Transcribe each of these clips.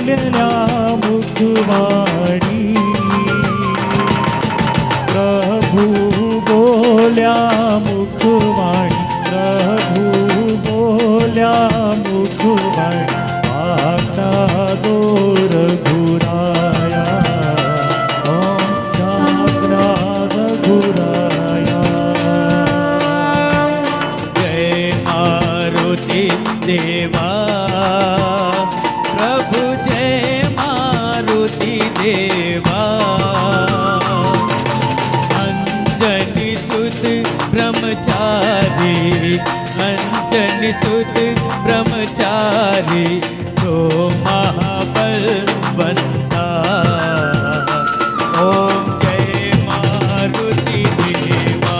बोलल्या मुखवाणी, प्रभु बोल्या मुखवाणी, प्रभु बोल्या मुखवाणी, मागता दोर घुराया, जागरात घुराया. जय मारुती देवा, प्रभु जय मारुती देवा. अंजनी सुत ब्रह्मचारी, अंजनी सुत ब्रह्मचारी, तो महाबलवंता. ओम जय मारुति देवा.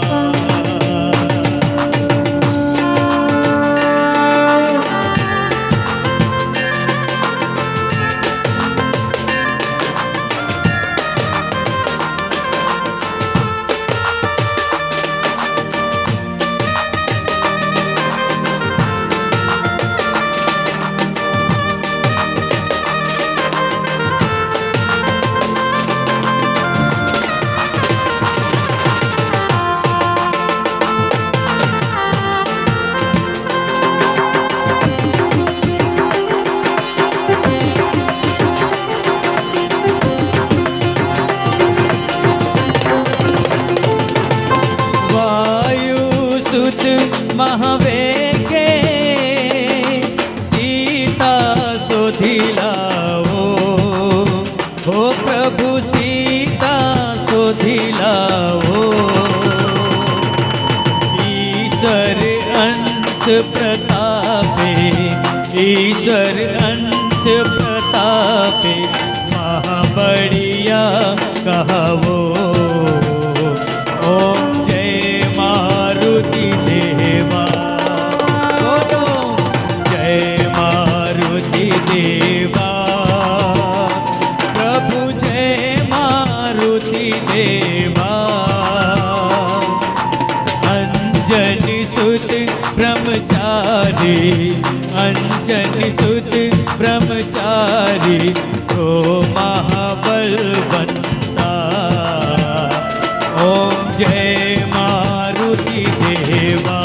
वायुसुत महावेगे, सीता शोधिलाओ. हो प्रभु सीता शोधिलाओ. ईश्वर अंश प्रतापे, ईश्वर अंश प्रतापे, महाबड़िया कहावो. ओम जय मारुति देवा. बोलो जय मारुति देवा. प्रभु जय मारुति देवा. अंजनी सुत ब्रह्मचारी, अंजनी सुत ब्रह्मचारी, तो महाबलवंता. ओम जय मारुति देवा.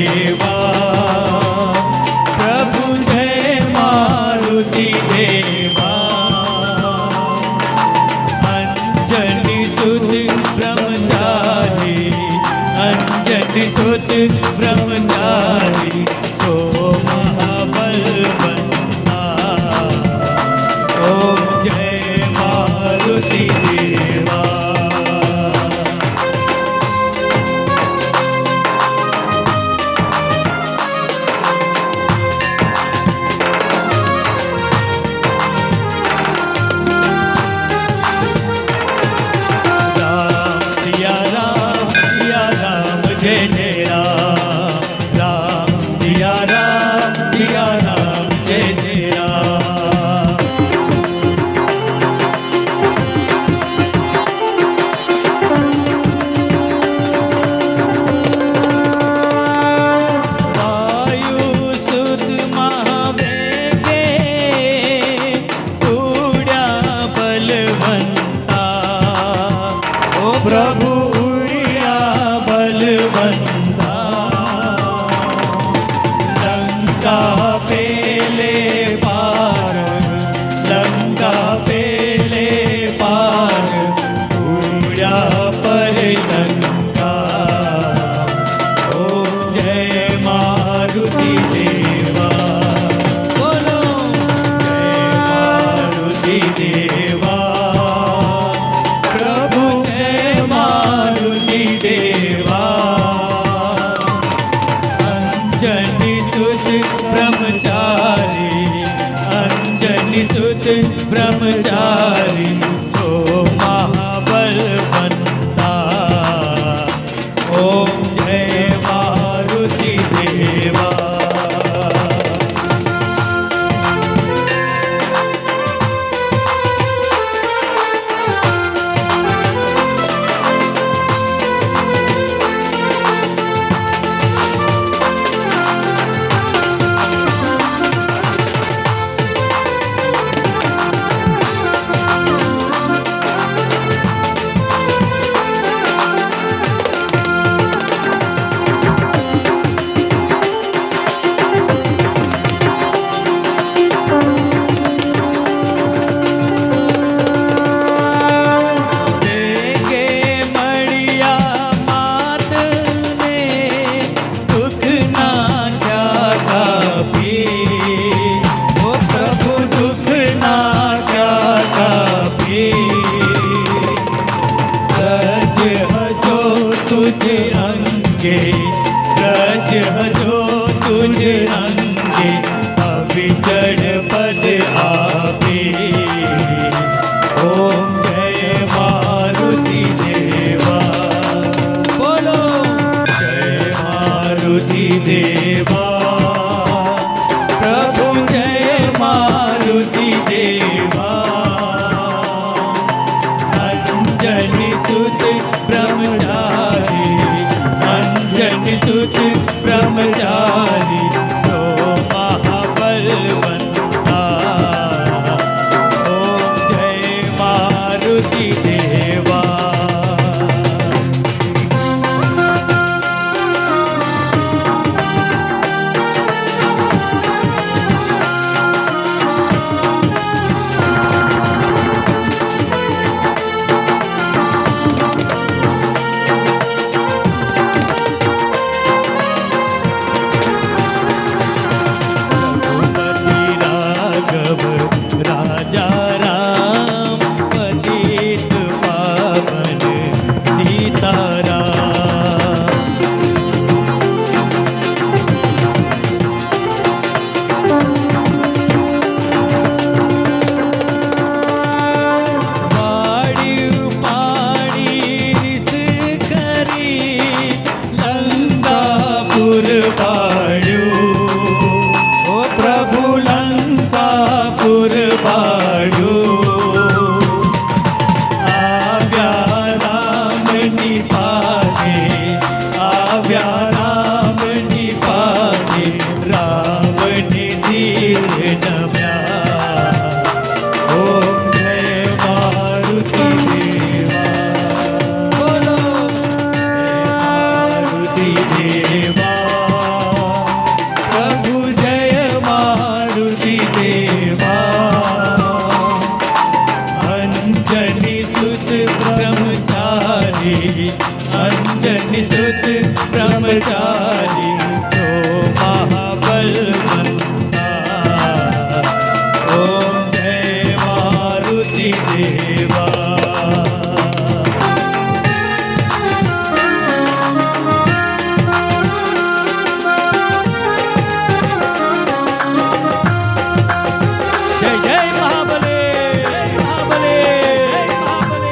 દેવા પ્રભુ જય મારુતિ દેવા અંજની સુત બ્રહ્મચારી અંજની સુત બ્રહ્મચારી જો મહાબલવંતા ઓમ જય મારુતિ દેવા जय जय राम राम सिया राम जय जय राम वायु सुत महावेगे उड्या बलवंता ओ प्रभु लंका पेले पार उड़ा पर लंका ओम जय मारुति देवा बोलो जय मारुति देवा प्रभु जय मारुति देवा अंजनी सुत ब्रह्मचारी अंजनी सुत ब्रह्मचारी जो महाबलवंता ओम जय मारुति देवा तुझे अंगे रज हजो तुझे अंगे अविचल पद आपे ओम जय मारुति देवा बोलो जय मारुति देवा प्रभु जय मारुति देवा अंजनी सुत ब्रह्मचारी अंजनी सुत ब्रह्मचारी तो महाबलवंता ओम जय मारुति देवा राजा राम पतित पावन सीताराम वाड़ी पाड़ी रिस करी लंकापुर वाड़ू ओ प्रभु लंकापुर वाड़ू आव्या राम निपासे आव्या राम निपासे राम ने शीश नम्या ओम जय मारुति देवा बोलो जय मारुति देवा अंजनी सुत ब्रह्मचारी तो महाबलवंता ओम जय मारुति देवा जय जय महाबले महाबले महाबले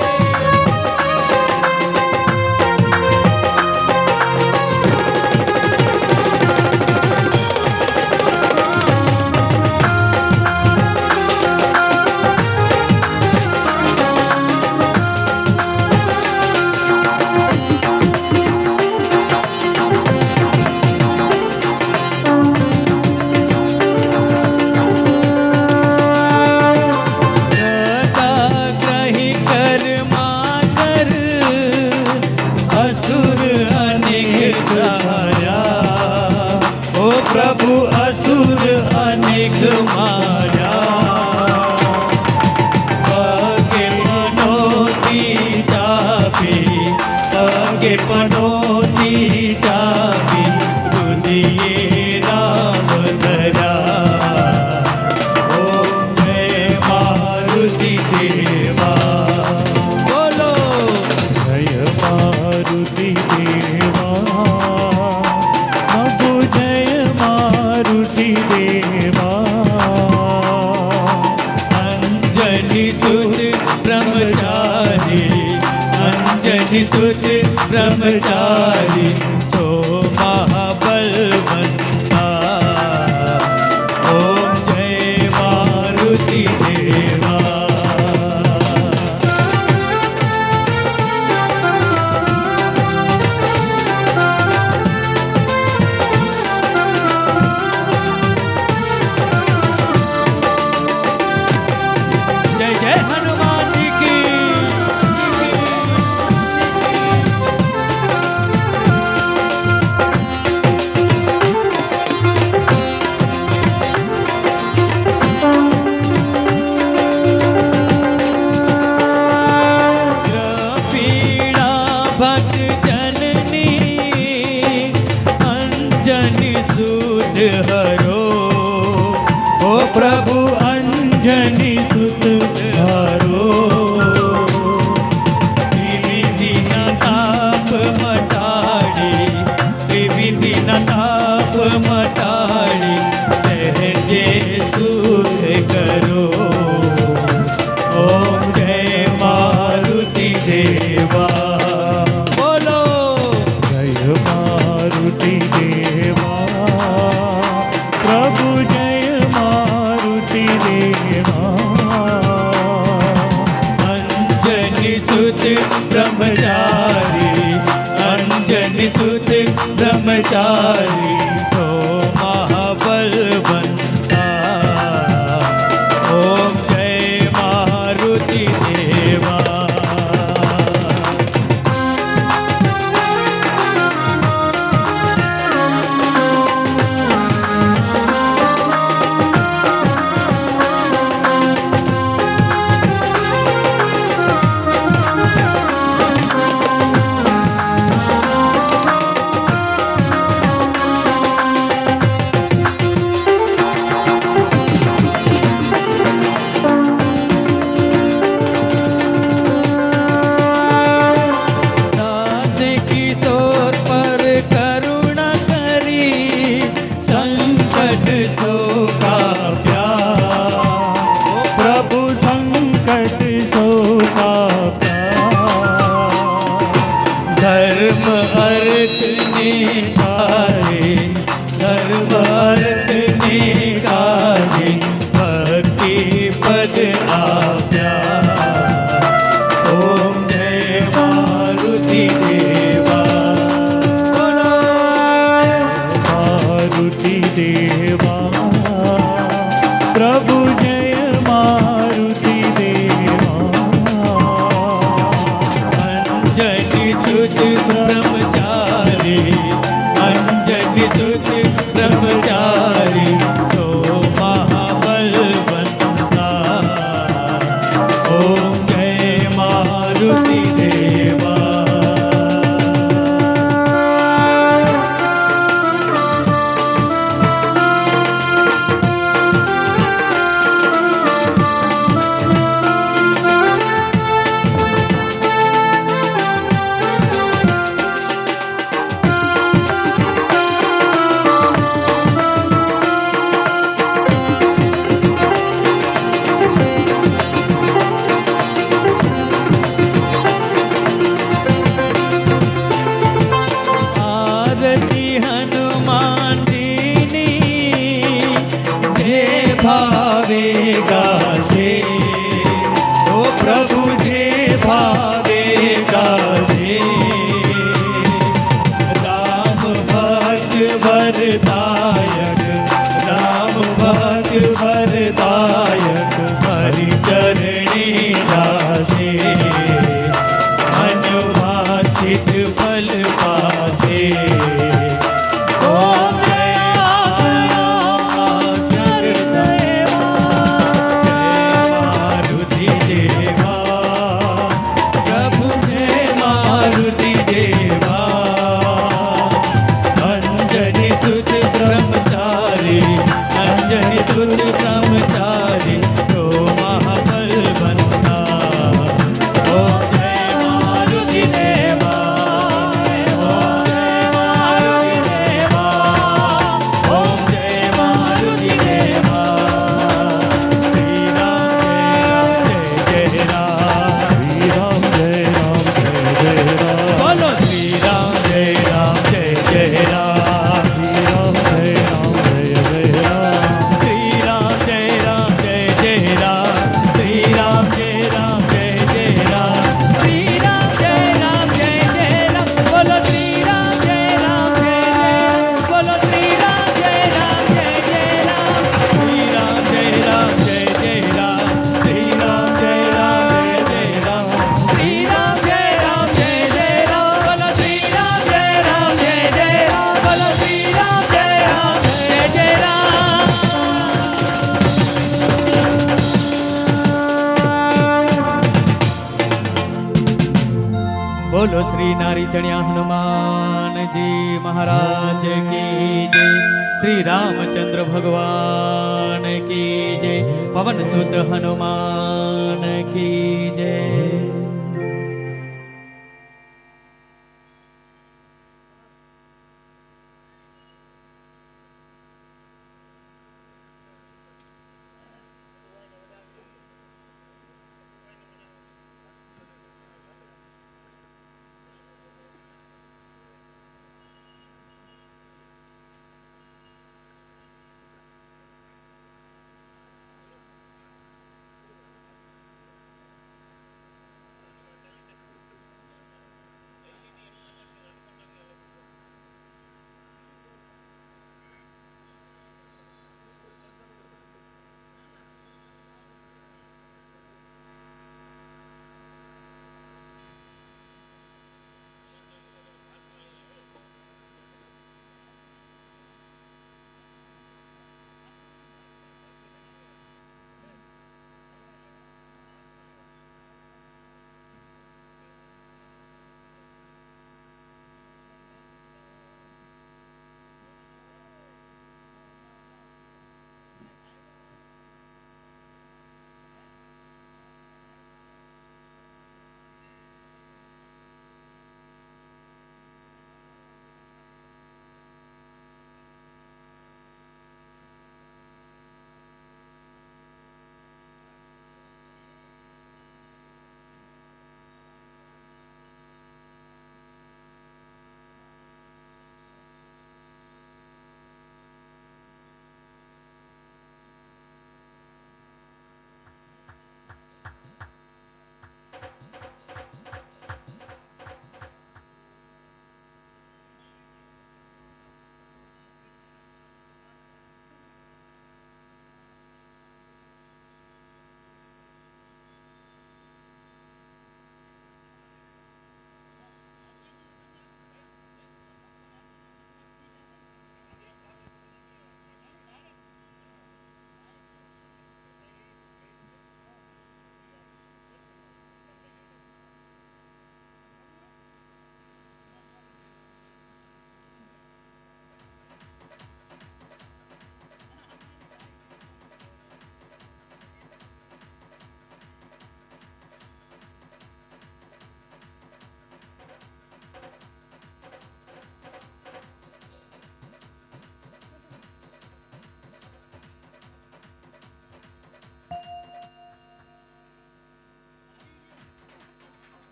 ग्रही कर माकर असुर अनेक सारा ओ प्रभु असुर अनेक मारा आगे पनोती चापी आगे पनोती चापी दुनिये राम धरा ओम जय मारुति देवा बोलो जय मारुति देवा प्रभु जय मारुति देवा अंजनी सुत ब्रह्मचारी अंजनी सुत ब्रह्मचारी जो महाबलवंता ओम जय मारुति देवा जय जय हनुमान जी की पीड़ा भक्त जननी अंजनी सूद हरो ओ प्रभु अंजनी सुत हरो विविधि न ताप मटाड़ी विविधि न ताप मटाड़ी सहजे सुख करो ओम जय मारुति देवा बोलो जय मारुति देवा प्रभु जय मारुति देवा अंजनी सुत ब्रह्मचारी अंजनी सुत ब्रह्मचारी तो महाबलवंता ओम जय मारुति देवा दास किशोर पर करुणा करी संकट शोका प्यार प्रभु संकट सोका धर्म अर्थ निकाले धर्म अर्थ निकाले भक्ति पद आज्ञा ओम जय मारुति देवा बोलो मारुति देवा प्रभु जय मारुति देवा अंजनी सुत ब्रह्मचारी अंजनी सुत ब्रह्मचारी तो महाबलवंता ओम जय मारुति देवा बोलो श्री नारी चढ़िया हनुमान जी महाराज की जय। श्री रामचंद्र भगवान की जय। पवन सुत हनुमान की जय।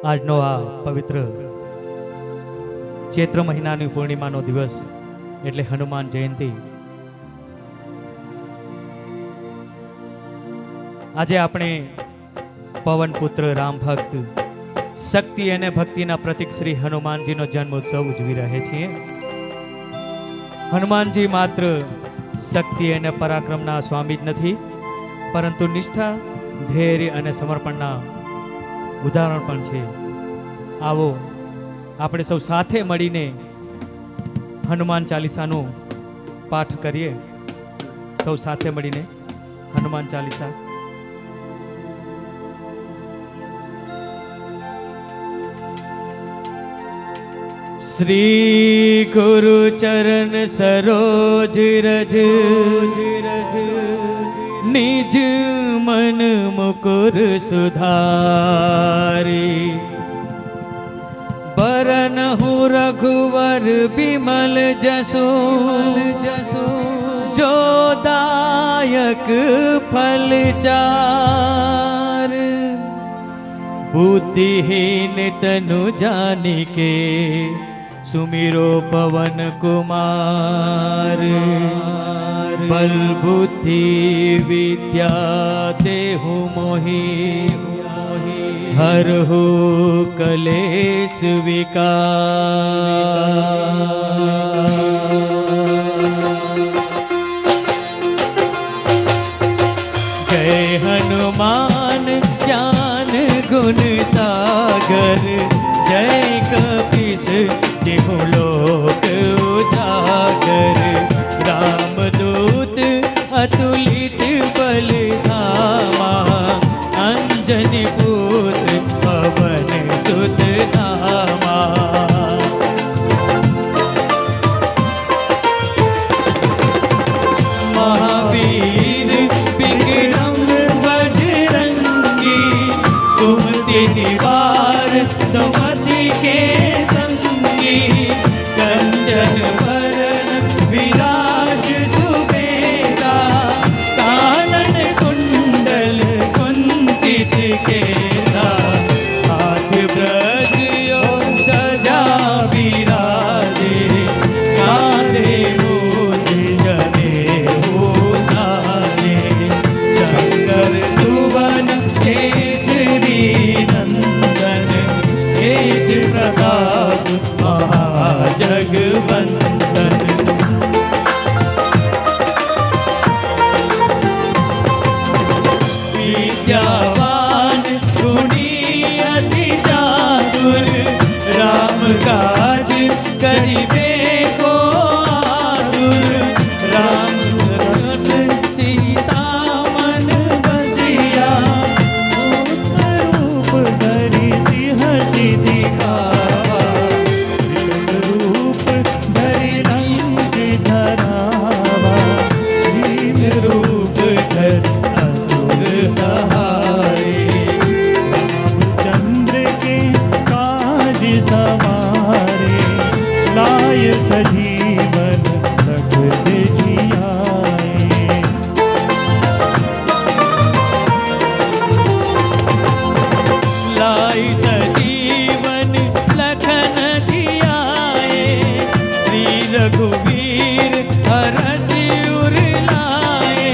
આજનો આ પવિત્ર ચૈત્ર મહિનાની પૂર્ણિમાનો દિવસ એટલે હનુમાન જયંતિ. આજે આપણે પવન પુત્ર રામ ભક્ત શક્તિ અને ભક્તિના પ્રતીક શ્રી હનુમાનજીનો જન્મ ઉત્સવ ઉજવી રહ્યા છીએ. હનુમાનજી માત્ર શક્તિ અને પરાક્રમના સ્વામી જ નથી, પરંતુ નિષ્ઠા, ધૈર્ય અને સમર્પણના ઉદાહરણ પણ છે. આવો આપણે સૌ સાથે મળીને હનુમાન ચાલીસાનો પાઠ કરીએ. સૌ સાથે મળીને હનુમાન ચાલીસા. શ્રી ગુરુ ચરણ સરોજ રજ નિજ મન મુકુર સુધારી बरनहु रघुवर बिमल जसो जो दायक फल चार बुद्धिहीन तनु जानिके सुमिरो पवन कुमार। बल बुद्धि विद्या देहु मोहि हर हो कलेश विकार। जय हनुमान ज्ञान गुण सागर, जय कपीस तिहु लोक उजागर। रामदूत अतुलित बल धामा, अंजनी पुत्र पवन सुत नामा। महावीर विक्रम बजरंगी, कुमति निवार सुमति के संगी। कंचन बरन विराज सुबेसा, कानन कुंडल कुंचित केसा। हाथ ब्रज ध्वजा विराजे, कांधे मूज जनेऊ साजे। शंकर सुवन केसरी नंदन, तेज प्रताप महाजगवंदन। विद्यावान गुणी अति चातुर, राम काज करिबे को आतुर। राम लखन सीता मन बसिया, रूप धरि सिंहति दिखावा। रूप धरि संग धरावा, दीन रूप धर असुर सहारे। रामचंद्र के काज सवारे। लाय सजीवन लखत जियाए। लाई सजीवन लखन जियाए। श्री रघुवीर हरषि उर लाए।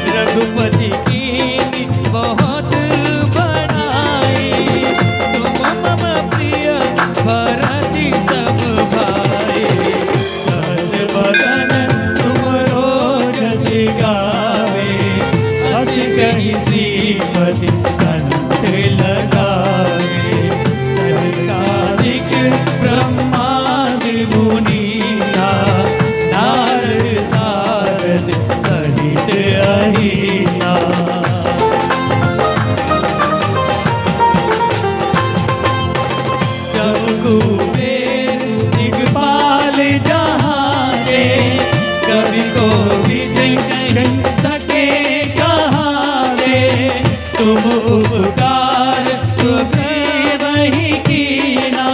रघुपति कीन्ही बहुत बड़ाई, तुम मम प्रिय भरति सब भाई। सहस बदन तुम रोजस गावे, हस कहि श्रीपति कंठ लगावे। सनकादिक ब्रह्मादि मुनीसा, नारद सारद सहित अहिसा। जब कुबेर दिगपाल जहाने, कवि कोविद कहि सके कहाने। तुम उपकार वही कीना,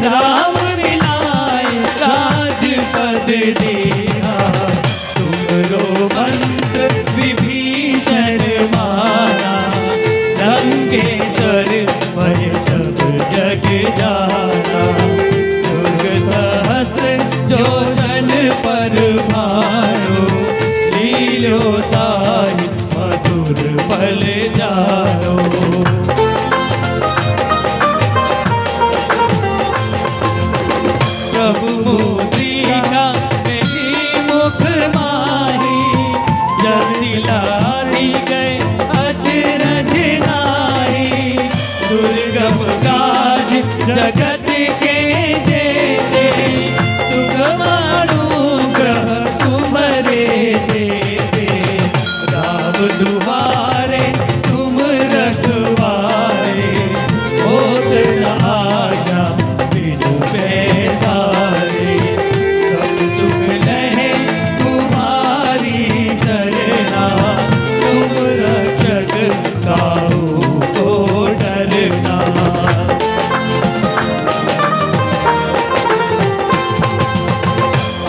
राम मिलाए राजपद दीना। तुमरो मंत्र विभीषण माना, लंकेश्वर भय सब जग जाना। युग सहस्त्र जो जन पर भारो, लील्यो ताहि मधुर फल जानो। प्रभु मुद्रिका मेरी मुख माही, जल्दी लारी गए अचरज नाही। दुर्गम काज जगत के जेते, सुगमानुग्रह तुम्हरे देते। राम दुआरे तुम रखवारे, होत न आज्ञा बिनु पैसारे। सब सुख लहे तुम्हारी सरना, तुम रक्षक काहू को डरना।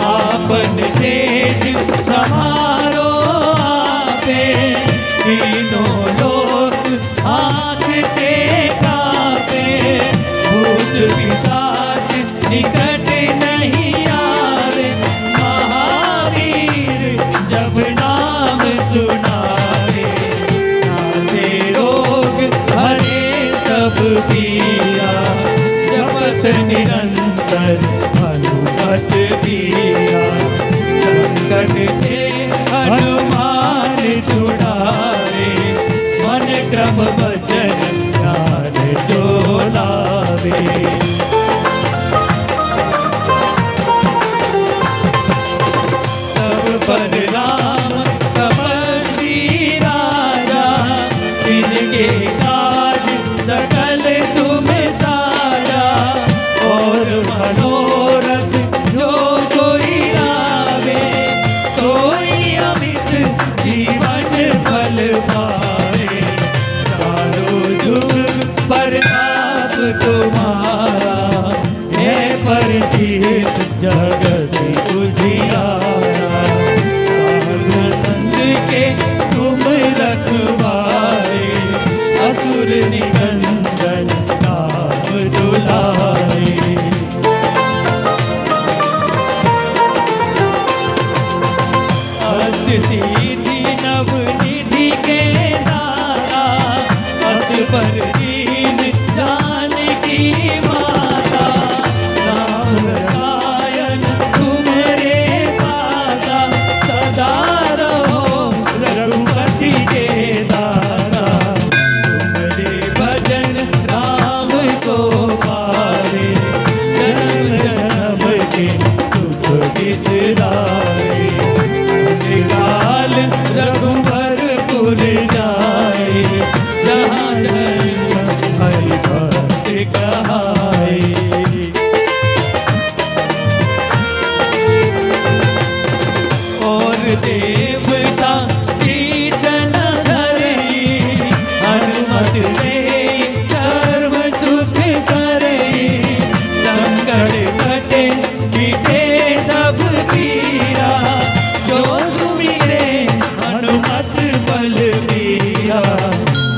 आपन तेज समारो आपे, तीनों लोक हाथ टेका। निरंतर हनुमत दिया, संकट से हनुमान छुड़ावे, मन क्रम वचन ज्ञान जो लावे। सब पर राम तपस्वी राजा, इनके काज सकल तुम्हें साजा, और मनोरथ जो कोई लावे, सोई अमित जीवन फल पावे। चारों जुग प्रताप तुम्हारा, है प्रसिद्ध जगत उजियारा। संत के तुम रखवारे, असुर निकंदन नाम दुलारे। अष्ट सिद्धि नव निधि के दाता, असबर दीन जानकी माता। राम रसायन तुम्हारे पासा, सदा रहो रघुपति के दासा। तुम्हारे भजन राम को पावे, जन्म जन्म के दुख बिसरावे। काल रघुबरपुर जाए, जहाँ जन्म हरि भक्त कहाए। और देवता चेतन धरई, हनुमत से सर्व सुख करई। संकट कटे मिटे सब पीरा, जो सुमिरे हनुमत बलबीरा।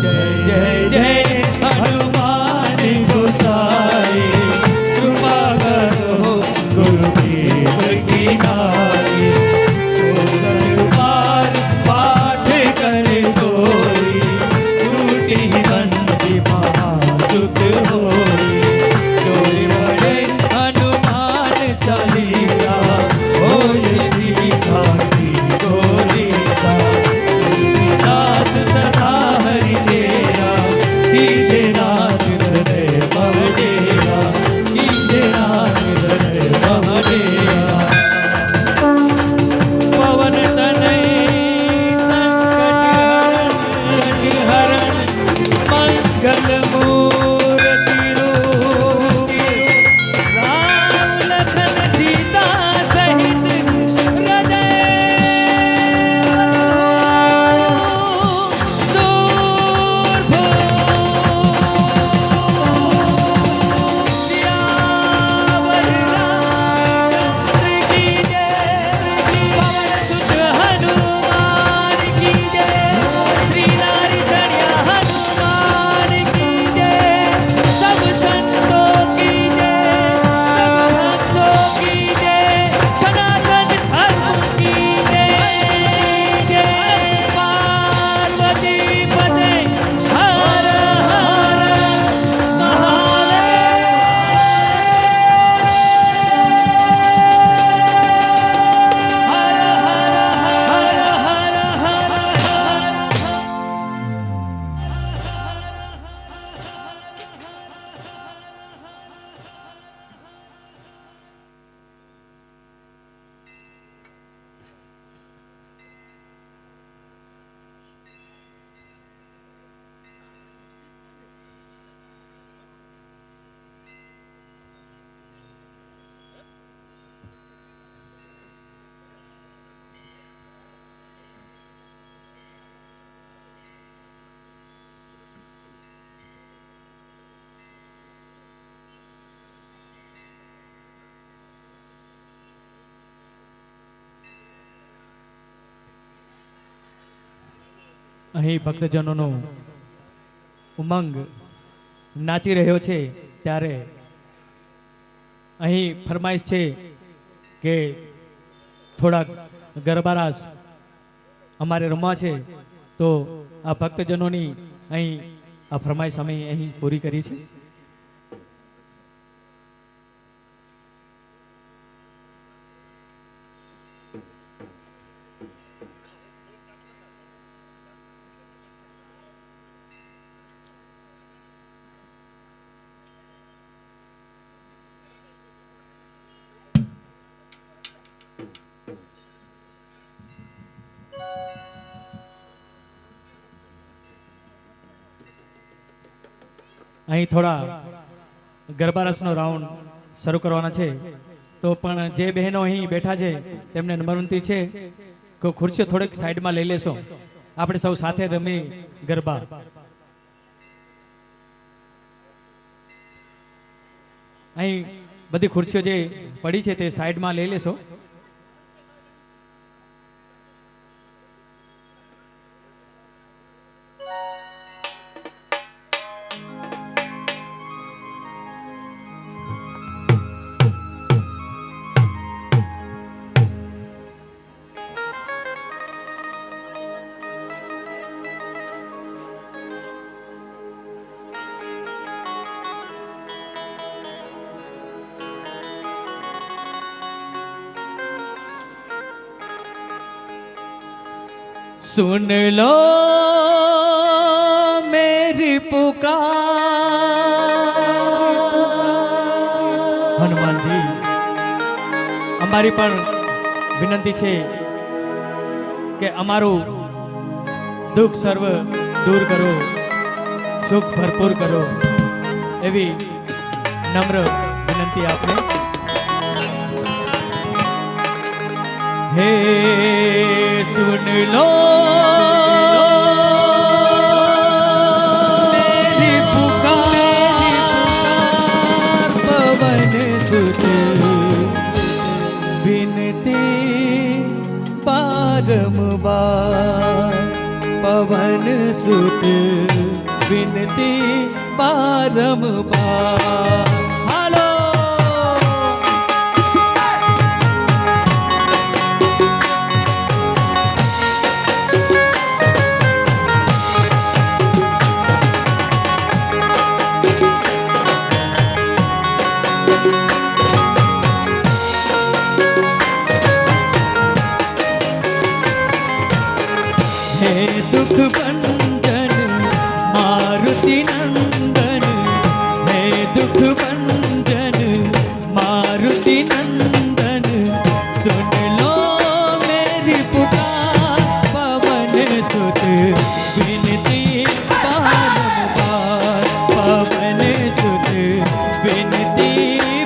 जय जय जय हनुमान गोसाई, कृपा करो गुरुदेव की नाई। तो सरबार पाठ कर गोरी, टूटी बंदी महासुख होई। जोर बड़े हनुमान चालीसा, हो सिद्धि साखी गोरीसा। तुलसीदास सदा हरि तेरा, कीजे नाथ हृदय मह डेरा, कीजे नाथ हृदय मह डेरा। पवन तनय संकट हरण, मंगल मूर्ति रूप। राम लखन सीता सहित हृदय शूरभूप। सियावर रामचंद्र की जय, पवन सुत हनुमान की जय। श्री नारी चढ़िया हनुमान की जय, सब संतों की जय, सब भक्तों की जय, सनातन धर्म की जय। जय पार्वती पते हर हर અહીં ભક્તજનોનો ઉમંગ નાચી રહ્યો છે ત્યારે અહીં ફરમાઈશ છે કે થોડાક ગરબારાસ અમારે રમવા છે, તો આ ભક્તજનોની અહીં આ ફરમાઈશ અમે અહીં પૂરી કરી છે. અહીં થોડા ગરબા રસનો રાઉન્ડ શરૂ કરવાના છે, તો પણ જે બહેનો અહીં બેઠા છે તેમને વિનંતી છે કે ખુરશીઓ થોડીક સાઈડમાં લઈ લેશો, આપણે સૌ સાથે રમી ગરબા. અહીં બધી ખુરશીઓ જે પડી છે તે સાઈડમાં લઈ લેશો. सुन लो मेरी पुकार. હનુમાનજી, અમારી પણ વિનંતી છે કે અમારું દુઃખ સર્વ દૂર કરો, સુખ ભરપૂર કરો, એવી નમ્ર વિનંતી આપને. હે सुन लो मेरी पुकार, पवन सुत विनती बारंबार, पवन सुत विनती बारंबार. दुख भंजन मारुति नंदन, हे दुख भंजन मारुति नंदन, सुन लो मेरी पुकार, पवन सुत विनती बारंबार, पवन सुत विनती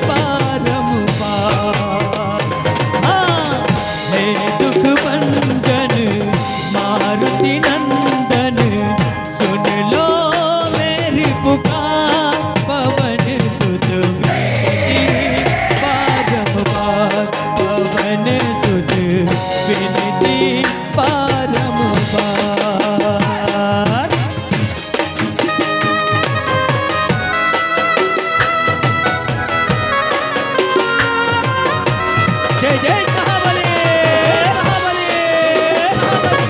बारंबार. हाँ, हे दुख भंजन मारुति नंदन, सुन लो मेरी पुकार, पवन सुत विनती बारंबार, पवन सुत विनती बारंबार. जय जय महाबली, महाबली, महाबली.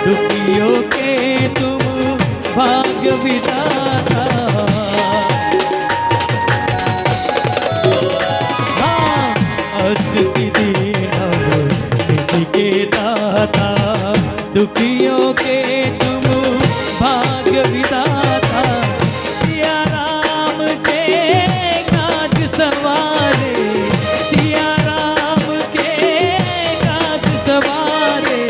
दुखियों के तुम भाग्य विधाता, हाँ, अष्ट सिद्धि नव निधि के दाता, दुखियों के तुम भाग्य विधाता. सिया राम के काज सवारे, सिया राम के काज सवारे,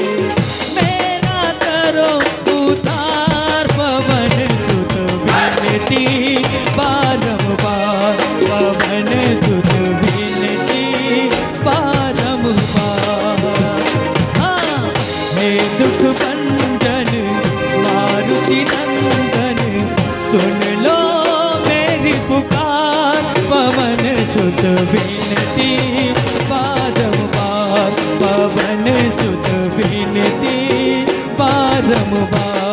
बारंबार, पवन सुत विनती बारंबार. हाँ, हे दुख भंजन मारुति नंदन, सुन लो मेरी पुकार, पवन सुत विनती बारंबार, पवन सुत विनती बारंबार.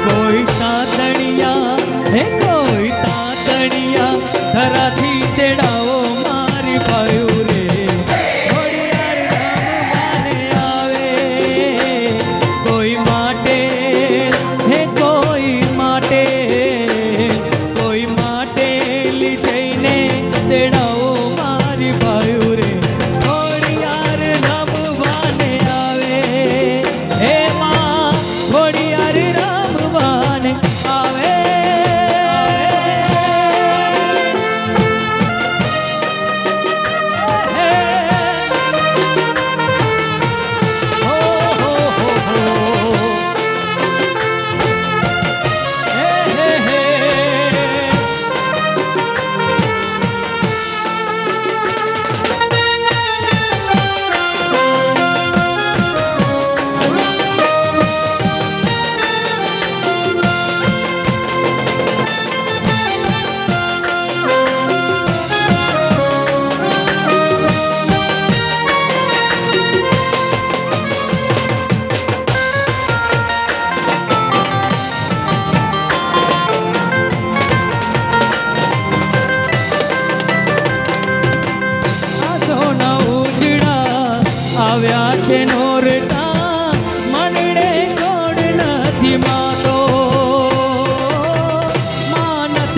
कोई साधन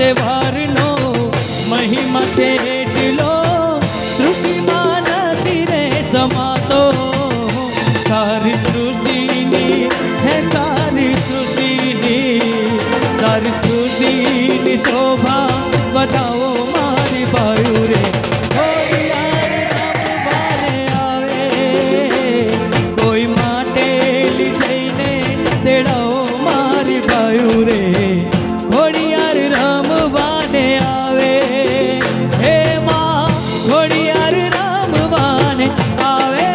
તહેવારનો મહિમા છે એટલો સૃષ્ટિમાં નથી રે સમાતો સારી સૃષ્ટિની હે સારી સૃષ્ટિની શોભા બતાવો મારી બાયુ રે કોઈ માટે જઈને તેડાવો મારી બાયુ રે ઘોડિયાર રમવાને આવે હે માં ઘોડિયાર રમવાને આવે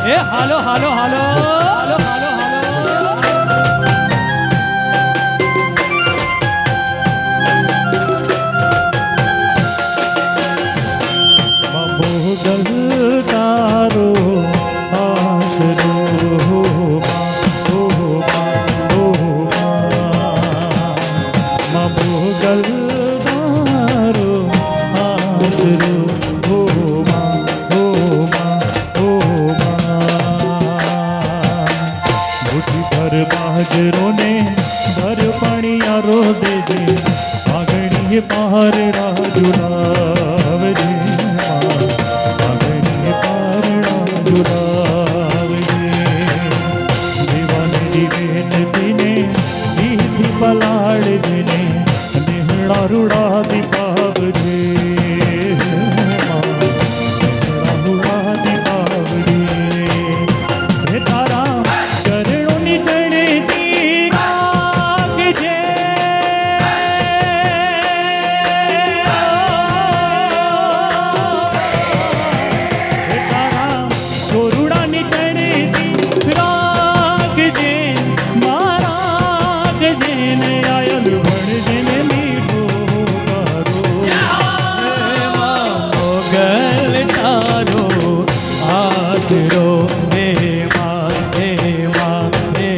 એ હાલો હાલો હાલો હાલો હાલો મોગલ તારો આશરો મોગલ તારો આશરો મુઠી ભર બાજરો ને ભર પાણીયારો દેજે આગળીએ પહાર રાજુલાવજે આગળીએ પહાર રાજુલાવજે દેવાને દિવેન દિને દીધી પલાળ જેને નિહળા રૂડા દીપાવજે રૂડા દીપાવજે રે તારા ચરણોની જડતી રાખજે રે તારા કોરુડાની જડતી રાખજે મારા ગજેને આયલ ભણજે ને મીઠો કરો મોગલ તારો આશરો હે માં હે માં હે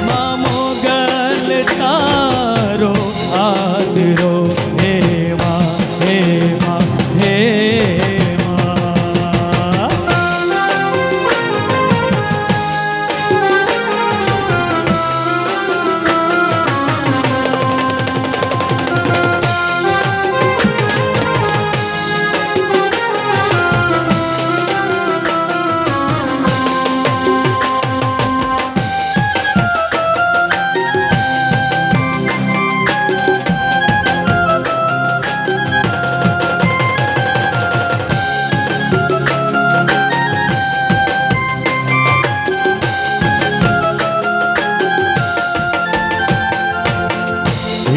માં મોગલ તારો આશરો હે માં હે માં હે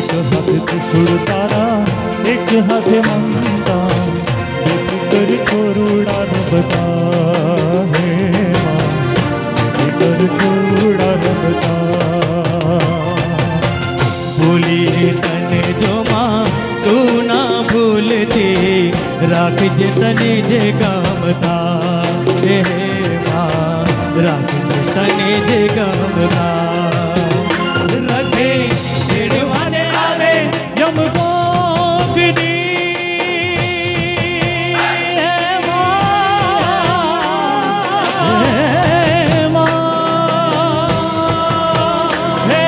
એક હાથે ત્રિશુળ તારા એક હાથે મમતા બેફિકર કોરુડા રમતા હે માં બેફિકર કોરુડા રમતા ભૂલી તને જો માં તું ના ભૂલતી રાખજે તને જે ગમતા હે માં રાખજે તને જે ગમતા રખે તેડવાને આવે યમ ભોગની હે માં હે માં હે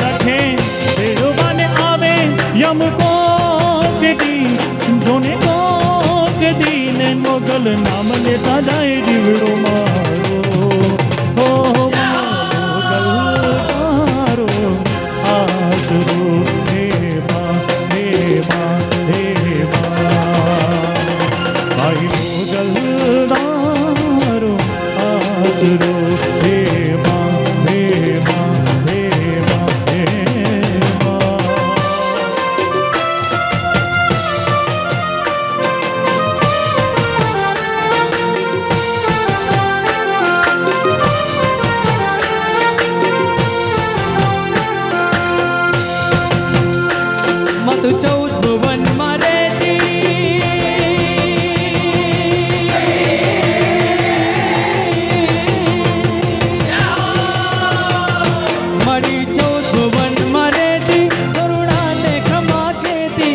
લખે તેડવાને આવે યમ ભોગની જોને ભોગની ને મોગલ નામ લેતા જાય જીવડો મારો હો મોગલ તારો આશરો હે માં હે માં હે માં ભાઈ મોગલ તારો આશરો હે માં હે માં હે માં હે માં મત 14 ભુવનમાં રહેતી મળી 14 ભુવનમાં રહેતી કરુણાને ખમા કેતી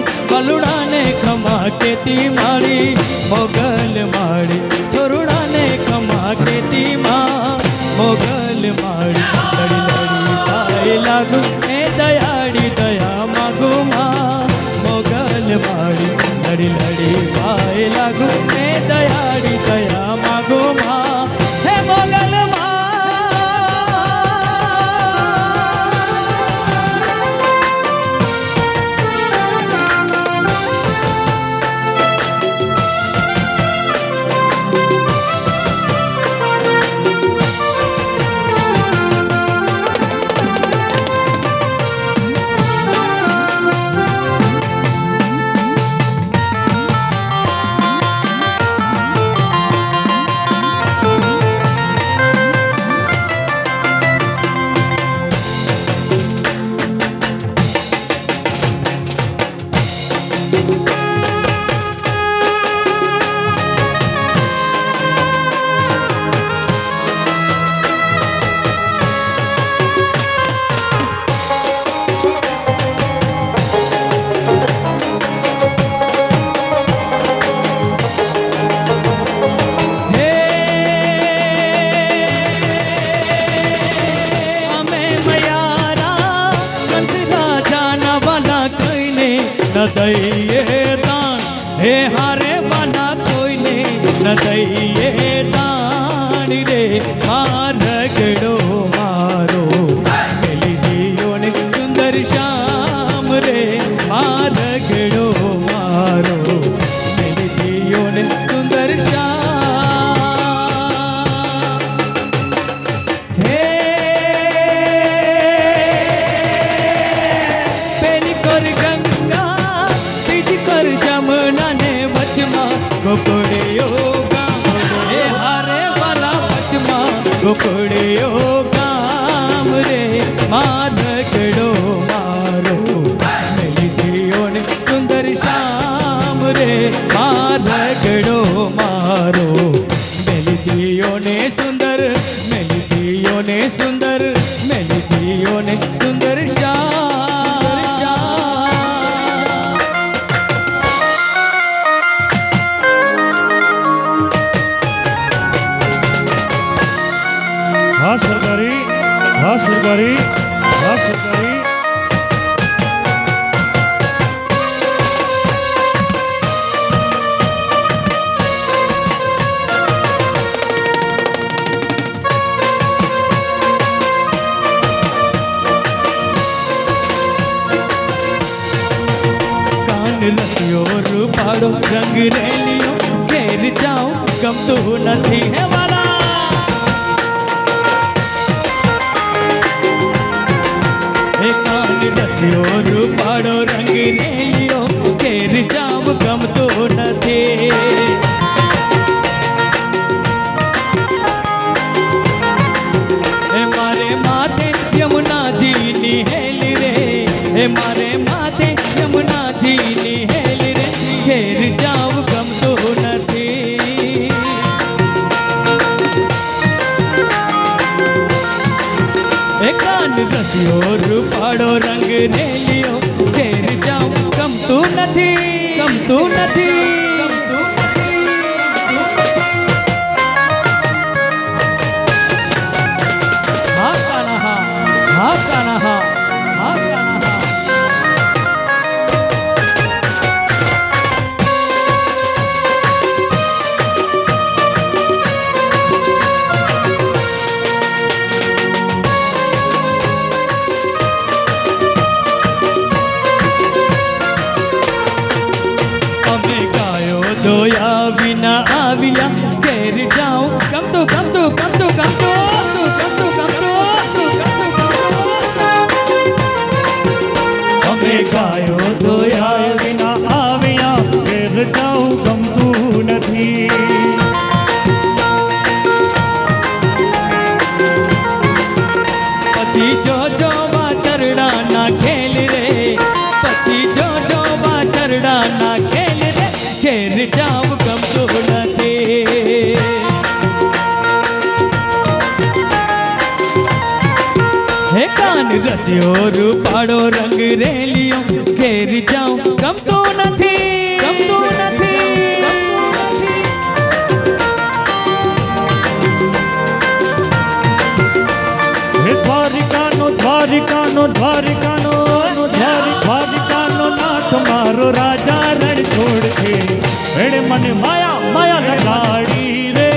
કેતી માળી મોગલ માળી છોરુડાને ખમા કેતી માં મોગલ માળી લડી લડી ભાઈ લાગુ એ દયાળી દયા માગુ માં મોગલ માળી લડી લડી ભાઈ લાગુ એ દયાળી દયા માગુ માં હે મોગલ માં દઈએ દાન હે હારે વાલા કોઈને ન દઈએ દાન રે મારગડો મારો મેલી જીઓને સુંદર શ્યામ રે મારગડો મારો મેલી જીઓને સુંદર શ્યામ હે પેલી કર ગંગા કર જમના ને વચમાં ગોકળિયો ગામ રે હારે વાલા વચમાં ગોકળિયો ગામ રે મારગડો મારો મેલી જીઓને સુંદર શ્યામ રે મારગડો મારો મેલી જીઓને સુંદર મેલી જીઓને સુંદર મેલી જીઓને સુંદર શ્યામ હા સરકારી હા સરકારી હા સરકારી કાન લસ્યો રૂપાળો રંગ રેલિયો ઘેર જાઉં ગમતું નથી હે વાલા કાન લસ્યો રૂપાળો રંગ રેલિયો ઘેર જાઉં ગમતો નથી હે મારે માથે યમુનાજીની હેલી રે હે મારે માથે યમુનાજીની હેલી રે ઘેર જાઉં ગમતો નથી એ કાન રસ્યો રૂપાળો રંગ રેલિયો ઘેર જાઉં ગમતું નથી ગમતું નથી ગમતું નથી હા કાના હા કાના હા કાના હા જોયા વિના આવ્યા ઘેર જાઉં ગમતું ગમતું ગમતું ગમતું ગમતું ગમતું અમે ગાયો ધોયા વિના આવ્યા ઘેર જાઉં ગમતું નથી પછી જો વાછરડાના ખેલ રે પછી જો વાછરડાના ખેલ રે ઘેર જાઉં ગમતું નથી હે કાન રસ્યો રૂપાળો રંગ રેલિયો ઘેર જાઉં ગમતું નથી ગમતું નથી નાથ મારો રાજા રણ છોડ છે એણે મને માયા માયા લગાડી રે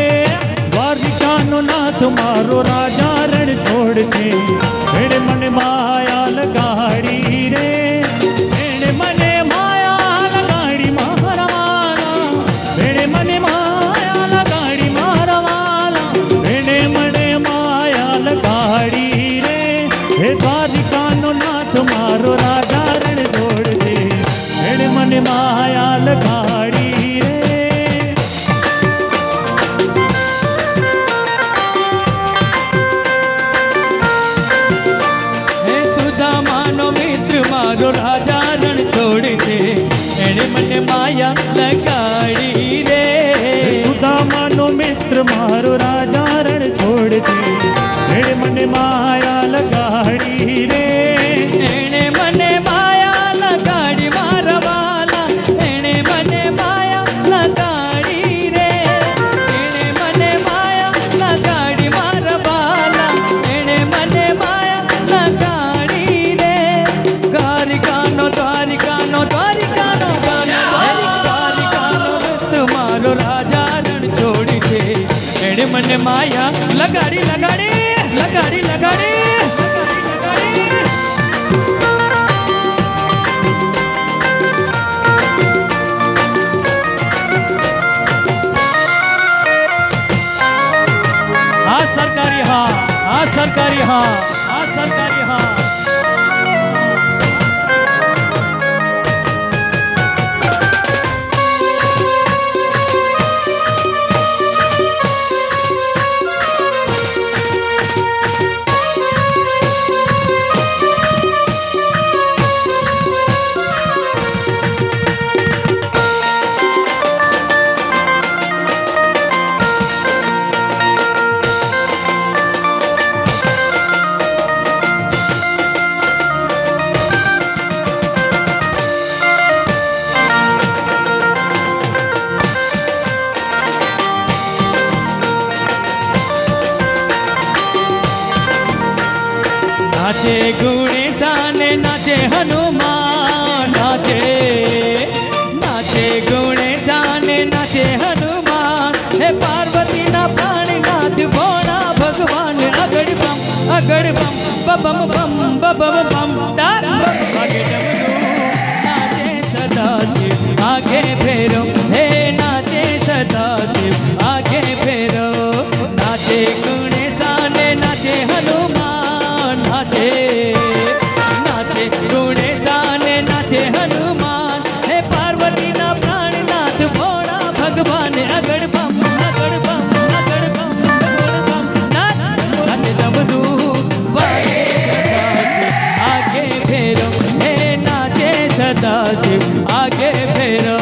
દ્વારિકાનો નાથ મારો રાજા રણ છોડ છે એણે મને માયા લગાડી રે એણે મને માયા લગાડી મારા વાલા એણે મને માયા લગાડી મારા વાલા એણે મને માયા લગાડી રે હે દ્વારિકાનો નાથ મારો રાજા રણ છોડ છે એણે મને માયા લગાડી રે હે સુદામાનો મિત્ર મારો રાજા રણ છોડ છે એણે મને માયા લગાડી રે સુદામાનો મિત્ર મારો રાજા રણ છોડ છે એણે મને માયા લગાડી રે એણે મને માયા લગાડી મારા વાલા એણે મને માયા લગાડી રે એણે મને માયા લગાડી મારા વાલા એણે મને માયા લગાડી રે દ્વારિકાનો દ્વારિકાનો દ્વારિકાનો દ્વારિકાનો તમારો રાજા રણ છોડી છે એણે મને માયા લગાડી લગાડી લગાડી લગાડી હા સરકારી હા હા સરકારી હા હા સરકારી હા नाचे गुणेशाने नाचे हनुमान नाचे नाचे गुणेशाने नाचे हनुमान हे पार्वती ना प्राणनाथ भोला भगवान अगड़ बम बम बम बम डार आगे डमरू नाचे सदा शिव आगे फेरो हे नाचे सदा शिव आगे फेरो नाचे गुणेशाने नाचे हनुमान नाचे नाचे गुणेशाने नाचे हनुमान हे पार्वती ना प्राणनाथ भोला भगवान अगड़ बम अगड़ बम अगड़ बम अगड़ बम नाचे डमरू वागे सदा शिव आगे फेरो हे नाचे सदा शिव आगे फेरो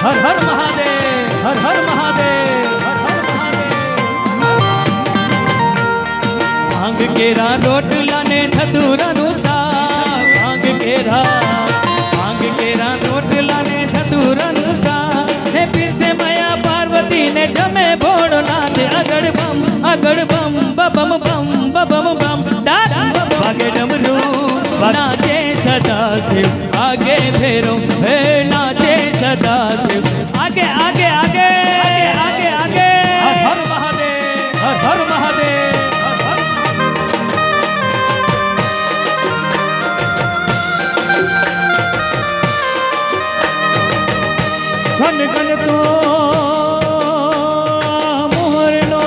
हर हर महादेव हर हर महादेव हर हर महादेव भांग केरा रोटला ने धतूराનું શાક ભાંગ કેરા રોટલા ને ધતૂરાનું શાક હે પીરસે મયા પાર્વતી ને જમે ભોળોનાથ અગડ બમ બમ બમ બમ ડાર વાગે ડમરૂ નાચે સદા શિવ આગે ફેરો હે નાચે સદા શિવ आगे आगे आगे आगे आगे हर हर महादेव हर हर महादेव हर हर घन घन तो मोहरनो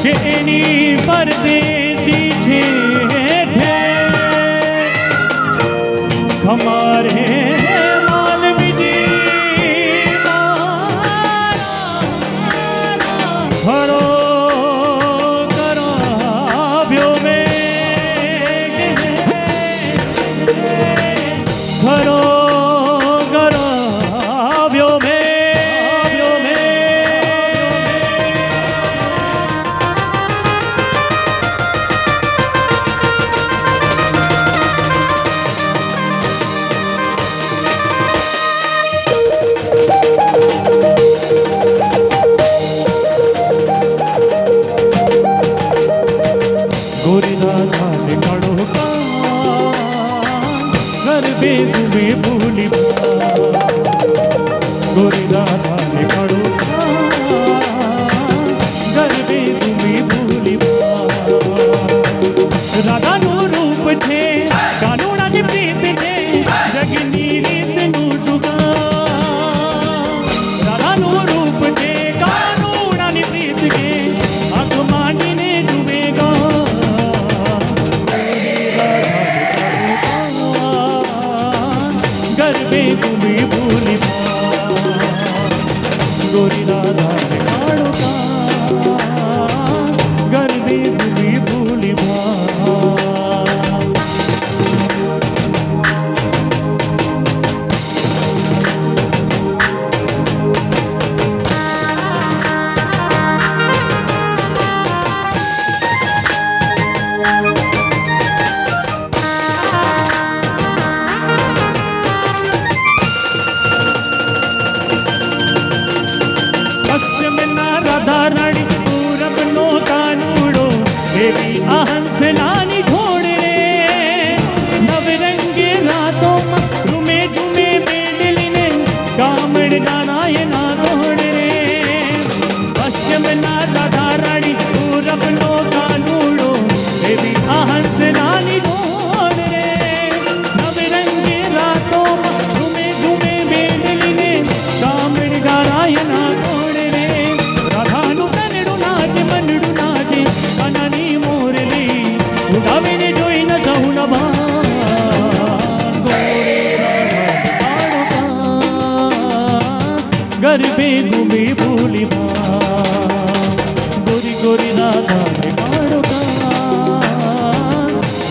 के एनी परदेसी छे हमारे मालवी जी हरो करो व्यो में हरो करो व्यो में એવી આ હંસ નાની છોડ રે નવરંગે રાતોમાં રૂમે ઝૂમે મેળલીને ગામડ નારાયણા રોડ રે પશ્ચિમના રાધા રાણી પૂરબનો કાનુડો એવી આ હંસ નાની છોડ રે નવરંગે રાતોમાં રૂમે ઝૂમે મેળલીને ગામડ નારાયણા રોડ રે રાધાનું તનડું નાચે મનડું નાચે કાનાની મોરલી ઉડાવીને જોઈને સહુ નભા ગરબે ઘૂમે ભૂલી ગોરી ગોરી રાધા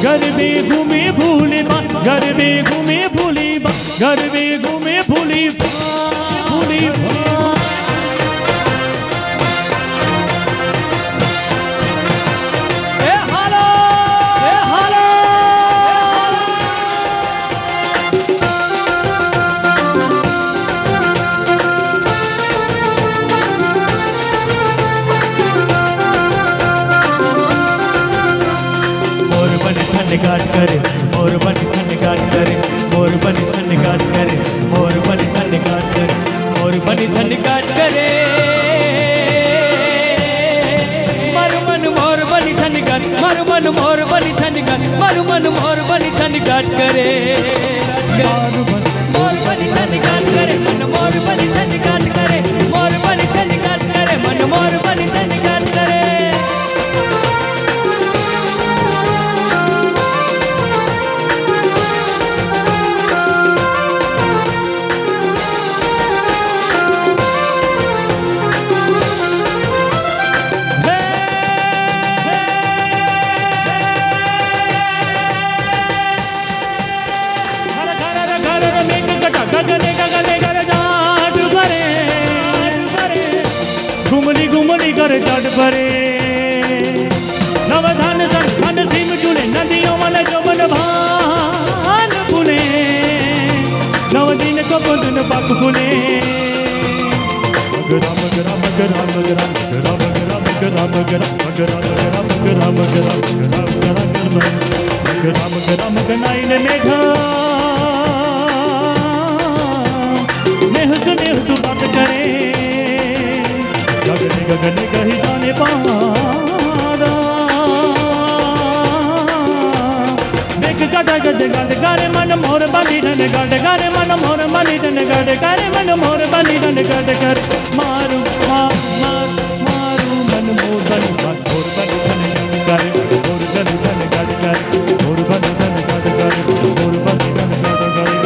ગરબે ઘૂમે ભૂલી ગરબે ઘૂમે ભૂલી ગરબે ઘૂમે ભૂલી ભૂલી એ હાલો એ હાલો મોર બની ઠંડગાટ કરે મોર બની ઠંડગાટ કરે મોર બની ઠંડગાટ કરે મોર બની ઠંડગાટ કરે મોર બની ઠંડગાટ કરે મારું મન મોર બની ઠંડગાટ મારું મન મોર બની ઠંડગાટ મારું મન મોર બની ઠંડગાટ કરે મોર બની ઠંડગાટ કરે મન મોર બની ઠંડગાટ કરે મોર બની ઠંડગાટ કરે મન મોર બની ઠંડગાટ કરે ઘુમલી ઘુમલી કરે ચડ પરે નવધાન ધન ધીમ ચૂલે નદીઓ મને જોબન ભાન પુને નવ દિન કપદન પાક પુને ગરામ ગરામ ગરામ ગરામ ગરામ ગરામ ગરામ ગરામ ગરામ ગરામ ગરામ ગરામ ગરામ ગરામ ગનાઈને મેઘા મેહ તું બાત કરે ગગને ગગને કહી જાને પારા દેખ ગાડા ગડ ગડ ગારે મન મોર બની ધન ગડ ગારે મન મોર બની ધન ગડ ગારે મન મોર બની ધન ગડ કર મારું મારું મન મોર બની મોર બની ધન ગડ ગારે મોર બની ધન ગડ ગારે મોર બની ધન ગડ ગારે મોર બની ધન ગડ ગારે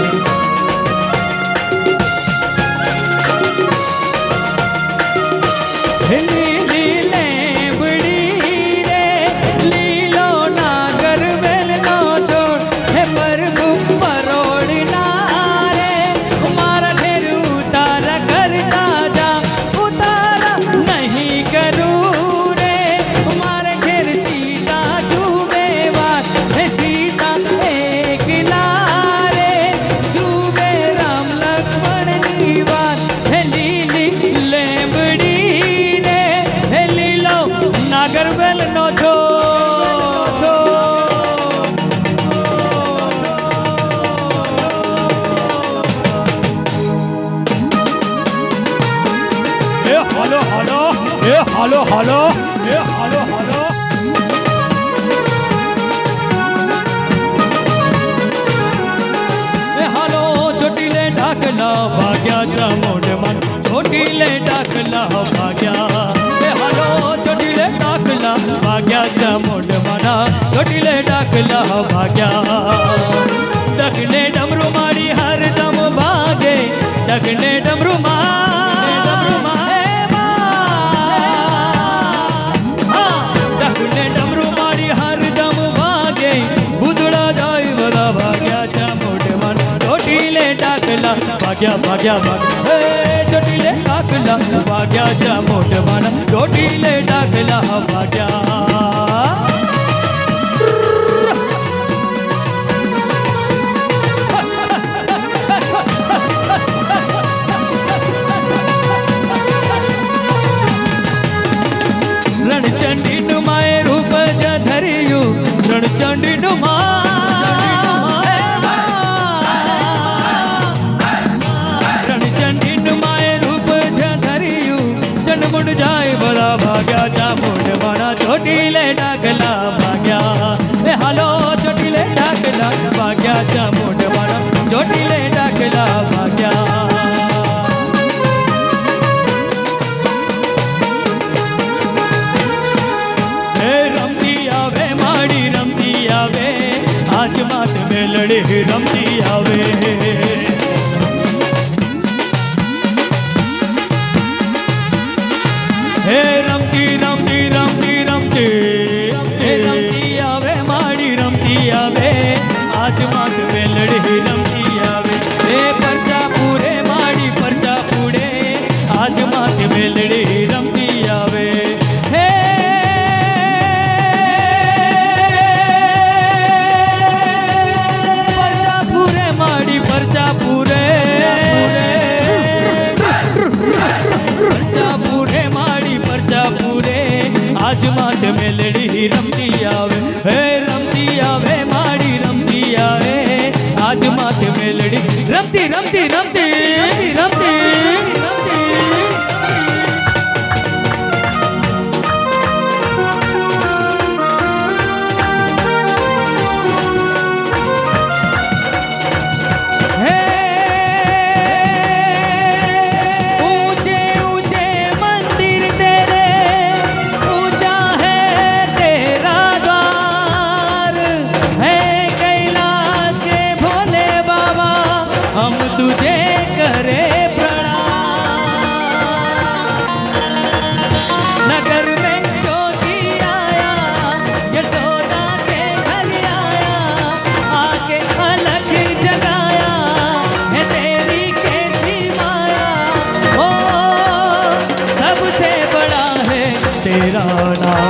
લીલી લેબડી રે લીલો નાગર વેલનો છોડ હે પ્રભુ પરોડના રે મારા ઘેર ઉતારા કરતા જા ઉતારા નહીં કરું રે મારા ઘેર સીતા જુએ વાત હે સીતા એકલા રે જુએ રામ લક્ષ્મણની વાત હે લીલી લેબડી નાગરવેલ નો છો એ હાલો હાલો એ હાલો હાલો એ હાલો હાલો એ હાલો ચોટીલે ઢાકલા ભાગ્યા ચામુંડ મન ચોટીલે ઢાકલા ભાગ્યા એ હાલો ચોટીલે ઢાકલા ભાગ્યા ચામુંડ મના ચોટીલે ઢાકલા ભાગ્યા ડગલે ડમરૂ મારી હરદમ ભાગે ડગલે ડમરૂ ડગલે ડમરૂ મારી હરદમ ભાગે ભૂતળા જાય બધા ભાગ્યા ચામુંડ મન ચોટીલે ઢાકલા ભાગ્યા ભાગ્યા ભાગ્યા હે ચોટીલે ઢાકલા ભાગ્યા ચામુંડ મન ચોટીલે ઢાકલા ભાગ્યા રણચંડી નું માય રૂપ જત ભાઈ બધા ભાગ્યા ચામુંડવાના ચોટીલે ડાકલા ભાગ્યા એ હાલો ચોટીલે ડાકલા ભાગ્યા ચામુંડવાના ચોટીલે ડાકલા ભાગ્યા હે રમતી આવે માડી રમતી આવે આજ માત મેલડી રમતી આવે હે રમતી રમતી રમતી રમતી હે રમતી આવે માડી રમતી આવે આજ માત મેલડી રમતી આવે હે પરચા પૂરે માડી પરચા પૂરે આજ માત મેલડી રમતી આવે હે પરચા પૂરે માડી પરચા પૂરે પરચા પૂરે માડી પરચા પૂરે આજ માત મેલડી રમતી આવે હે રમતી આવે માડી રમતી આવે આજ માત મેલડી રમતી રમતી રમતી રમતી ऊंचे ऊंचे मंदिर तेरे ऊंचा है तेरा द्वार है कैलाश के भोले बाबा हम तुझे करे प्रणाम नगर में ज्योति आया यशोदा के घर आया आके अलग जगाया है तेरी कैसी माया ओ सबसे बड़ा है तेरा नाम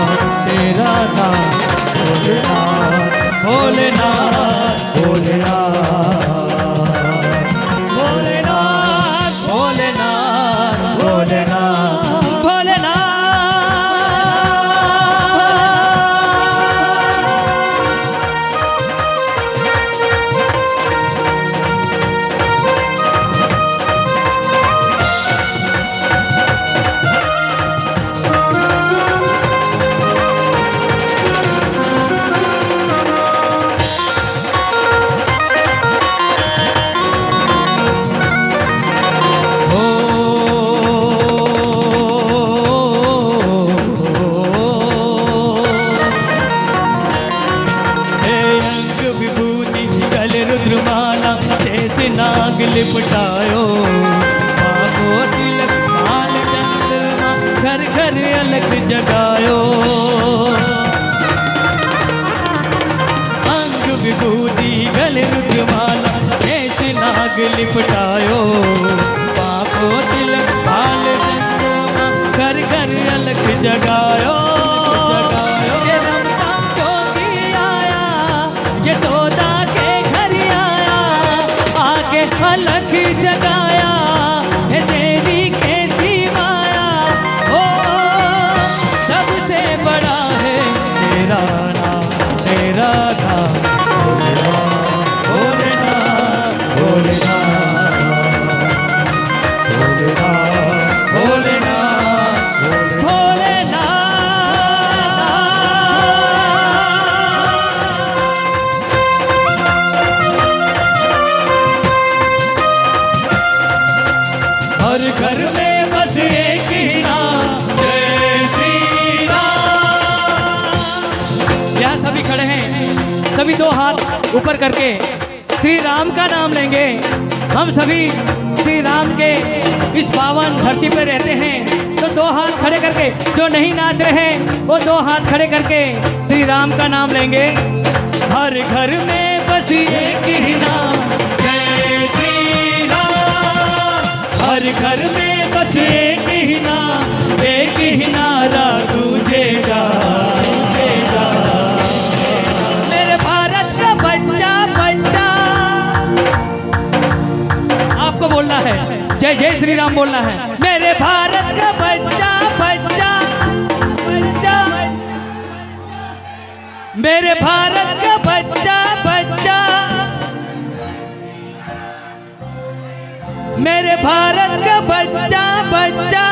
भोलेनाथ भोलेनाथ भोलेनाथ भोलेनाथ भोलेनाथ भोलेनाथ भोलेनाथ हे अंग विभूति गल रुद्रमाला जैसे नाग लिपटायो बाबो तिलक काल चंद्रमा घर घर अलग जगायो अंग विभूति गल रुद्रमाला जैसे नाग लिपटायो बाबो तिलक काल चंद्रमा घर घर अलग जगायो ये रमता ज्योति आया यशोदा के घर आया आके अलग जगाया है तेरी कैसी माया ओ सबसे बड़ा है तेरा नाम भोलेनाथ भोलेनाथ भोलेनाथ भोलेनाथ हर घर में बस एक ही नाम जय श्री राम यहाँ सभी खड़े हैं सभी दो हाथ ऊपर करके श्री राम का नाम लेंगे हम सभी श्री राम के इस पावन धरती पे रहते हैं तो दो हाथ खड़े करके जो नहीं नाच रहे वो दो हाथ खड़े करके श्री राम का नाम लेंगे हर घर में बस एक ही नाम जय श्री राम हर घर में बस एक ही नारा गूंजेगा गूंजेगा मेरे भारत का बच्चा बच्चा आपको बोलना है जय जय श्री राम बोलना है मेरे भारत का बच्चा बच्चा बच्चा मेरे भारत का बच्चा बच्चा मेरे भारत का बच्चा बच्चा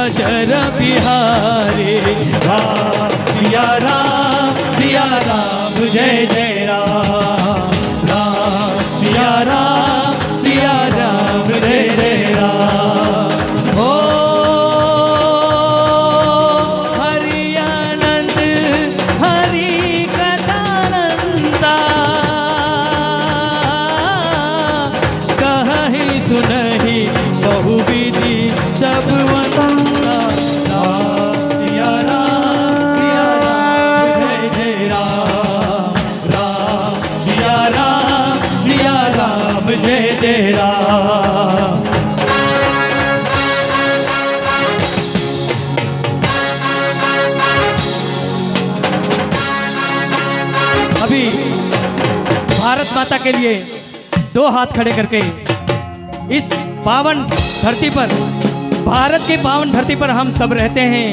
अजर बिहारी। राम सिया राम जय जय राम। राम सिया राम जय जय राम। हो हरि आनंद हरि कथानंदा, कहि सुनहि बहुविधि सब वंदा। राम सिया राम जय जय राम। राम सिया राम जय जय राम। अभी भारत माता के लिए दो हाथ खड़े करके इस पावन धरती पर, भारत की पावन धरती पर हम सब रहते हैं,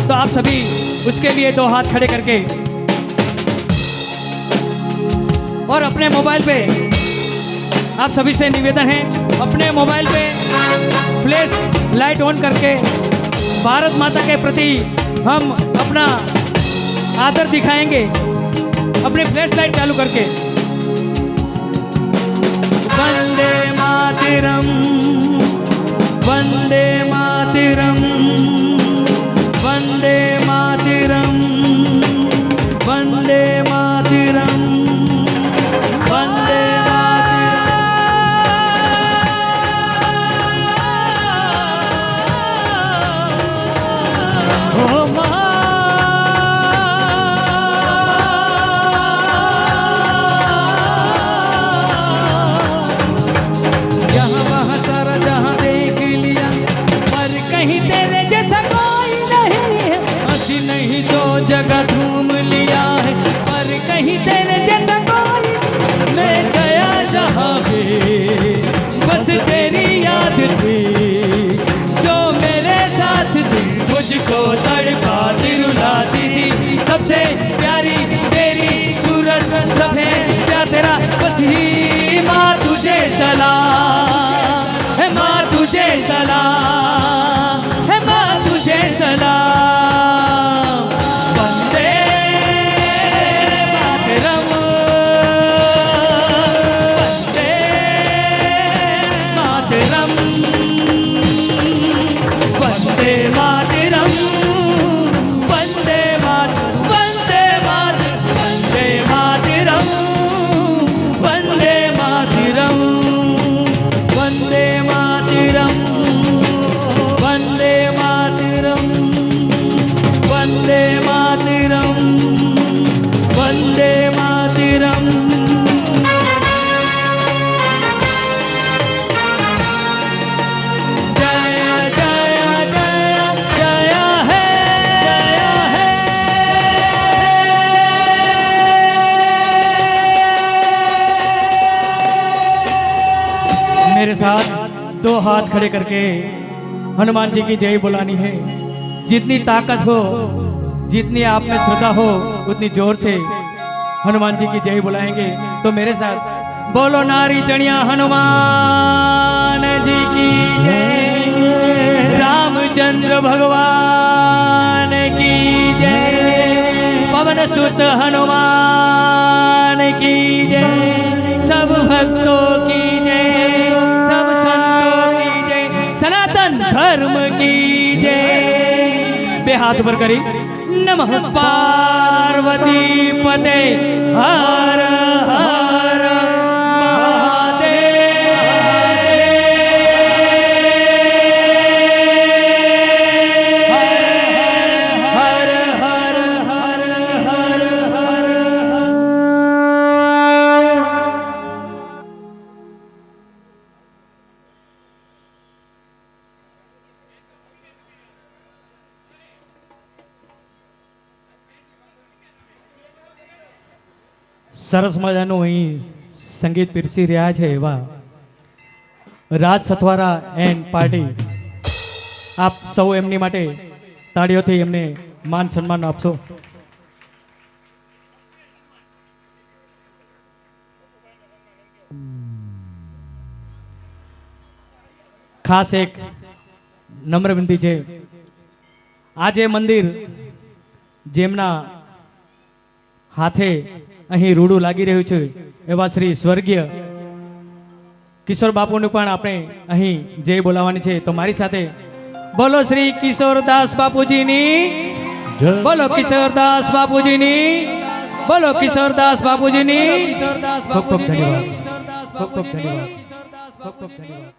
तो आप सभी उसके लिए दो हाथ खड़े करके और अपने मोबाइल पे, आप सभी से निवेदन है, अपने मोबाइल पे फ्लैश लाइट ऑन करके भारत माता के प्रति हम अपना आदर दिखाएंगे, अपने फ्लैश लाइट चालू करके। वंदे मातरम, वंदे मातरम, वंदे मातरम, वंदे मातरम, वंदे ओ माँ यहाँ वहाँ सारा जहाँ देख लिया, पर कहीं तेरे जैसा कोई नहीं है। हंसी नहीं सो जगह घूम लिया है, पर कहीं तेरे जैसा कोई। मैं गया जहाँ भी बस तेरी याद थी, जो मेरे साथ थी मुझको तड़पाती रुलाती थी। सबसे प्यारी तेरी सूरत सब है क्या तेरा बस ही। माँ तुझे सलाम है, माँ तुझे सलाम है, माँ तुझे सलाम। वंदे मातरम, वंदे मातरम, वंदे मातरम, वंदे मातरम, वंदे मातरम, वंदे मातरम, वंदे मातरम, वंदे मातरम, वंदे मातरम, वंदे मातरम। जय जय जय जय है, जय है। मेरे साथ दो हाथ खड़े करके हनुमान जी की जय बुलानी है। जितनी ताकत हो, जितनी आप में श्रद्धा हो, उतनी जोर से हनुमान जी की जय बुलाएंगे। तो मेरे साथ बोलो नारी चढ़िया हनुमान जी की जय, रामचंद्र भगवान की जय, पवन सुत हनुमान की जय, सब भक्तों की जय, सब संतों की जय, सनातन धर्म की जय। बे हाथ ऊपर करी। नमः पार्वती पते हर हर સરસ મજાનું અહીં સંગીત પીરસી રહ્યા છે એવા રાજ સથવારા એન્ડ પાર્ટી, આપ સૌ એમની માટે તાળીઓથી એમને માન સન્માન આપશો। ખાસ એક નમ્ર વિનંતી છે આ જે મંદિર જેમના હાથે અહીં રૂડું લાગી રહ્યું છે એવા શ્રી સ્વર્ગીય કિશોર બાપુનું પણ આપણે અહીં જય બોલાવવાની છે. તો મારી સાથે બોલો શ્રી કિશોરદાસ બાપુજીની, બોલો કિશોરદાસ બાપુજીની, બોલો કિશોરદાસ બાપુજીની. ખૂબ ખૂબ ધન્યવાદ, ખૂબ ખૂબ ધન્યવાદ, ખૂબ ખૂબ ધન્યવાદ.